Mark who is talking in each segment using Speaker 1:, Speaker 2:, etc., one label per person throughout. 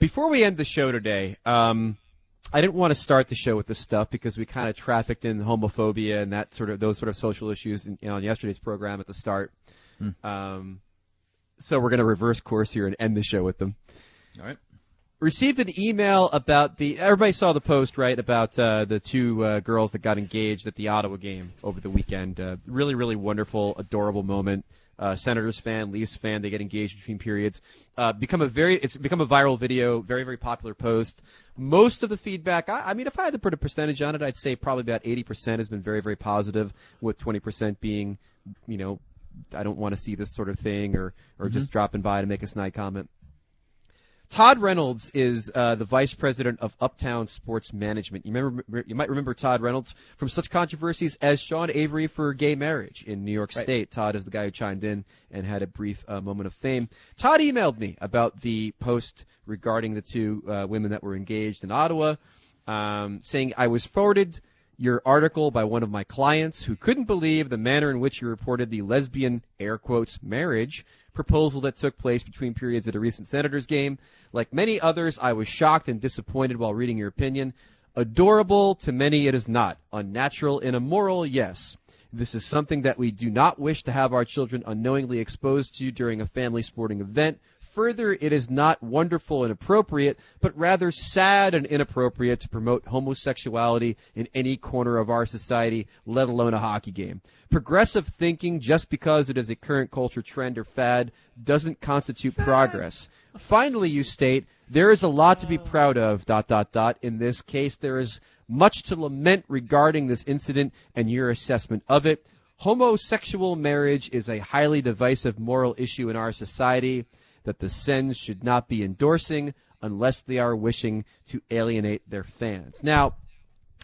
Speaker 1: Before we end the show today, I didn't want to start the show with this stuff because we kind of trafficked in homophobia and those sort of social issues on yesterday's program at the start. So we're going to reverse course here and end the show with them.
Speaker 2: All right.
Speaker 1: Received an email about everybody saw the post, right, about the two girls that got engaged at the Ottawa game over the weekend. Really, really wonderful, adorable moment. Senators fan, Leafs fan, they get engaged between periods. It's become a viral video, very, very popular post. Most of the feedback, I mean, if I had to put a percentage on it, I'd say probably about 80% has been very, very positive, with 20% being, I don't want to see this sort of thing, or just dropping by to make a snide comment. Todd Reynolds is the vice president of Uptown Sports Management. You might remember Todd Reynolds from such controversies as Sean Avery for gay marriage in New York State. Right. Todd is the guy who chimed in and had a brief moment of fame. Todd emailed me about the post regarding the two women that were engaged in Ottawa, saying, I was forwarded your article by one of my clients who couldn't believe the manner in which you reported the lesbian, air quotes, marriage proposal that took place between periods at a recent Senators game. Like many others, I was shocked and disappointed while reading your opinion. Adorable, to many it is not. Unnatural and immoral, yes. This is something that we do not wish to have our children unknowingly exposed to during a family sporting event. Further, it is not wonderful and appropriate, but rather sad and inappropriate to promote homosexuality in any corner of our society, let alone a hockey game. Progressive thinking, just because it is a current culture trend or fad, doesn't constitute progress. Finally, you state, there is a lot to be proud of, ... In this case, there is much to lament regarding this incident and your assessment of it. Homosexual marriage is a highly divisive moral issue in our society that the Sens should not be endorsing unless they are wishing to alienate their fans. Now,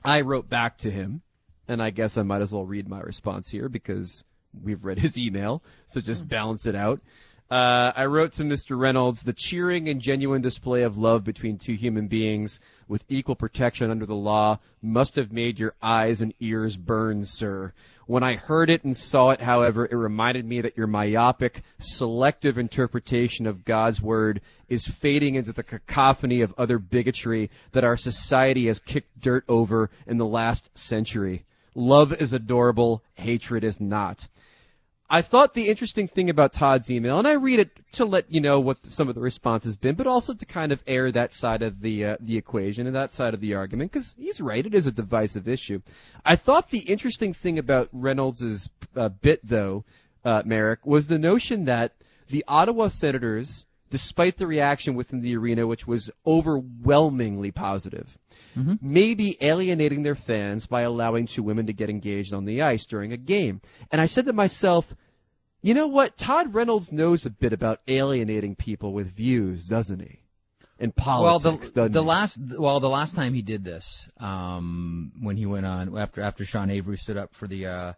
Speaker 1: I wrote back to him, and I guess I might as well read my response here because we've read his email, so just balance it out. I wrote to Mr. Reynolds, the cheering and genuine display of love between two human beings with equal protection under the law must have made your eyes and ears burn, sir. When I heard it and saw it, however, it reminded me that your myopic, selective interpretation of God's word is fading into the cacophony of other bigotry that our society has kicked dirt over in the last century. Love is adorable, hatred is not. I thought the interesting thing about Todd's email, and I read it to let you know what some of the response has been, but also to kind of air that side of the equation and that side of the argument, because he's right, it is a divisive issue. I thought the interesting thing about Reynolds' bit, though, Marek, was the notion that the Ottawa Senators, despite the reaction within the arena, which was overwhelmingly positive, may be alienating their fans by allowing two women to get engaged on the ice during a game. And I said to myself, you know what? Todd Reynolds knows a bit about alienating people with views, doesn't he? In politics, doesn't he?
Speaker 2: The last time he did this, when he went on after Sean Avery stood up for the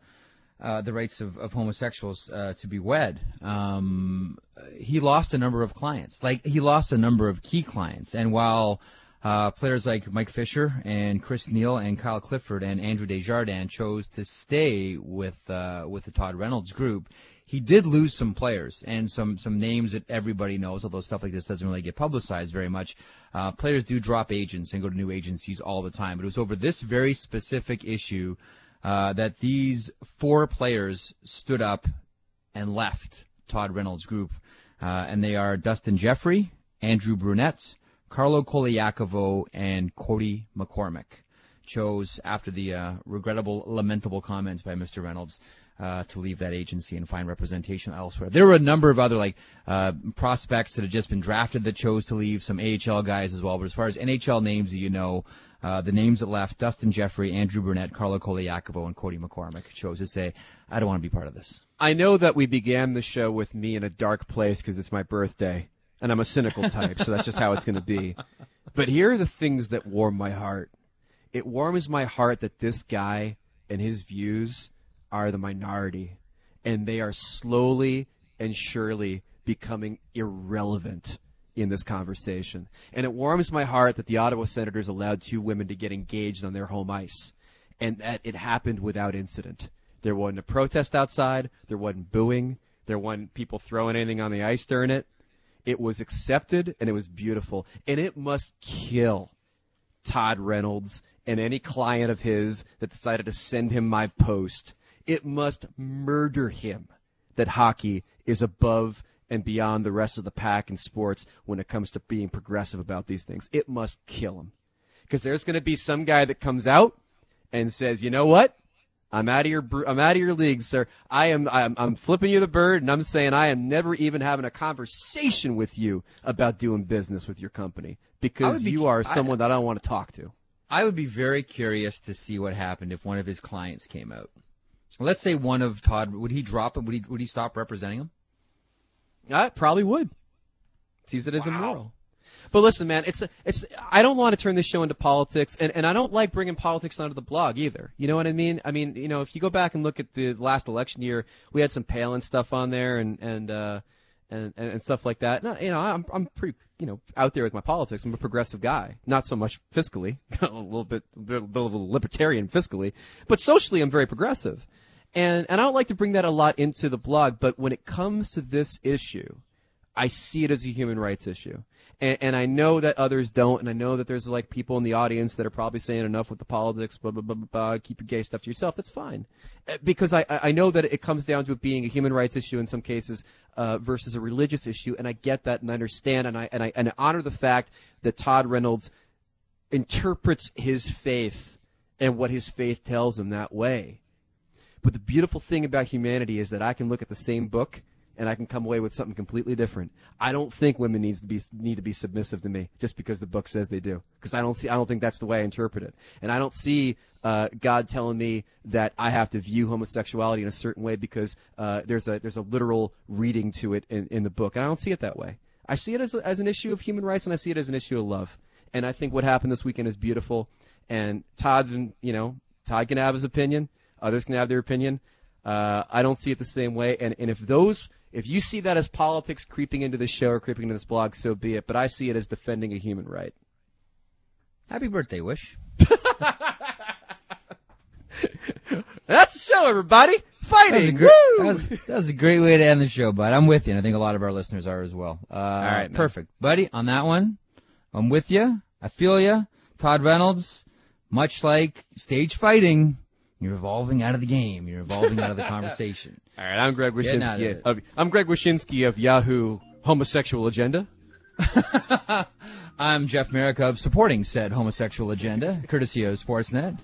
Speaker 2: rights of homosexuals to be wed, he lost a number of clients. Like, he lost a number of key clients. And while players like Mike Fisher and Chris Neal and Kyle Clifford and Andrew Desjardins chose to stay with the Todd Reynolds group, he did lose some players and some names that everybody knows, although stuff like this doesn't really get publicized very much. Players do drop agents and go to new agencies all the time. But it was over this very specific issue that these four players stood up and left Todd Reynolds' group. And they are Dustin Jeffrey, Andrew Brunette, Carlo Koliakovo, and Cody McCormick. Chose, after the regrettable, lamentable comments by Mr. Reynolds, to leave that agency and find representation elsewhere. There were a number of other prospects that had just been drafted that chose to leave, some AHL guys as well. But as far as NHL names that you know, the names that left, Dustin Jeffrey, Andrew Brunette, Carlo Koliakovo, and Cody McCormick, chose to say, I don't want to be part of this.
Speaker 1: I know that we began the show with me in a dark place because it's my birthday, and I'm a cynical type, so that's just how it's going to be. But here are the things that warm my heart. It warms my heart that this guy and his views are the minority, and they are slowly and surely becoming irrelevant in this conversation. And it warms my heart that the Ottawa Senators allowed two women to get engaged on their home ice, and that it happened without incident. There wasn't a protest outside. There wasn't booing. There wasn't people throwing anything on the ice during it. It was accepted, and it was beautiful. And it must kill Todd Reynolds and any client of his that decided to send him my post. It must murder him that hockey is above and beyond the rest of the pack in sports when it comes to being progressive about these things. It must kill him. Because there's going to be some guy that comes out and says, you know what? I'm out of your league, sir. I'm flipping you the bird, and I'm saying I am never even having a conversation with you about doing business with your company because you are someone that I don't want to talk to.
Speaker 2: I would be very curious to see what happened if one of his clients came out. Let's say one of Todd, would he drop him? Would he stop representing him?
Speaker 1: I probably would. Sees it as immoral. But listen, man, I don't want to turn this show into politics, and I don't like bringing politics onto the blog either. You know what I mean? I mean, if you go back and look at the last election year, we had some Palin stuff on there and stuff like that. I'm pretty, out there with my politics. I'm a progressive guy, not so much fiscally, a little bit of a libertarian fiscally, but socially I'm very progressive. And I don't like to bring that a lot into the blog, but when it comes to this issue, I see it as a human rights issue. And I know that others don't, and I know that there's like people in the audience that are probably saying enough with the politics, blah, blah, blah, blah, blah, keep your gay stuff to yourself. That's fine. Because I know that it comes down to it being a human rights issue in some cases versus a religious issue, and I get that and I understand, and I honor the fact that Todd Reynolds interprets his faith and what his faith tells him that way. But the beautiful thing about humanity is that I can look at the same book and I can come away with something completely different. I don't think women need to be submissive to me just because the book says they do, because I don't think that's the way I interpret it, and I don't see God telling me that I have to view homosexuality in a certain way because there's a literal reading to it in the book, and I don't see it that way. I see it as an issue of human rights, and I see it as an issue of love, and I think what happened this weekend is beautiful. And Todd can have his opinion, others can have their opinion. I don't see it the same way, and if you see that as politics creeping into this show or creeping into this blog, so be it. But I see it as defending a human right.
Speaker 2: Happy birthday, Wish.
Speaker 1: That's the show, everybody. Fighting.
Speaker 2: That was a great way to end the show, bud. I'm with you, and I think a lot of our listeners are as well. All
Speaker 1: right, man.
Speaker 2: Perfect. Buddy, on that one, I'm with you. I feel you. Todd Reynolds, much like stage fighting, you're evolving out of the game. You're evolving out of the conversation.
Speaker 1: All right, I'm Greg Wyshynski of Yahoo Homosexual Agenda.
Speaker 2: I'm Jeff Marek of Supporting Said Homosexual Agenda, courtesy of Sportsnet.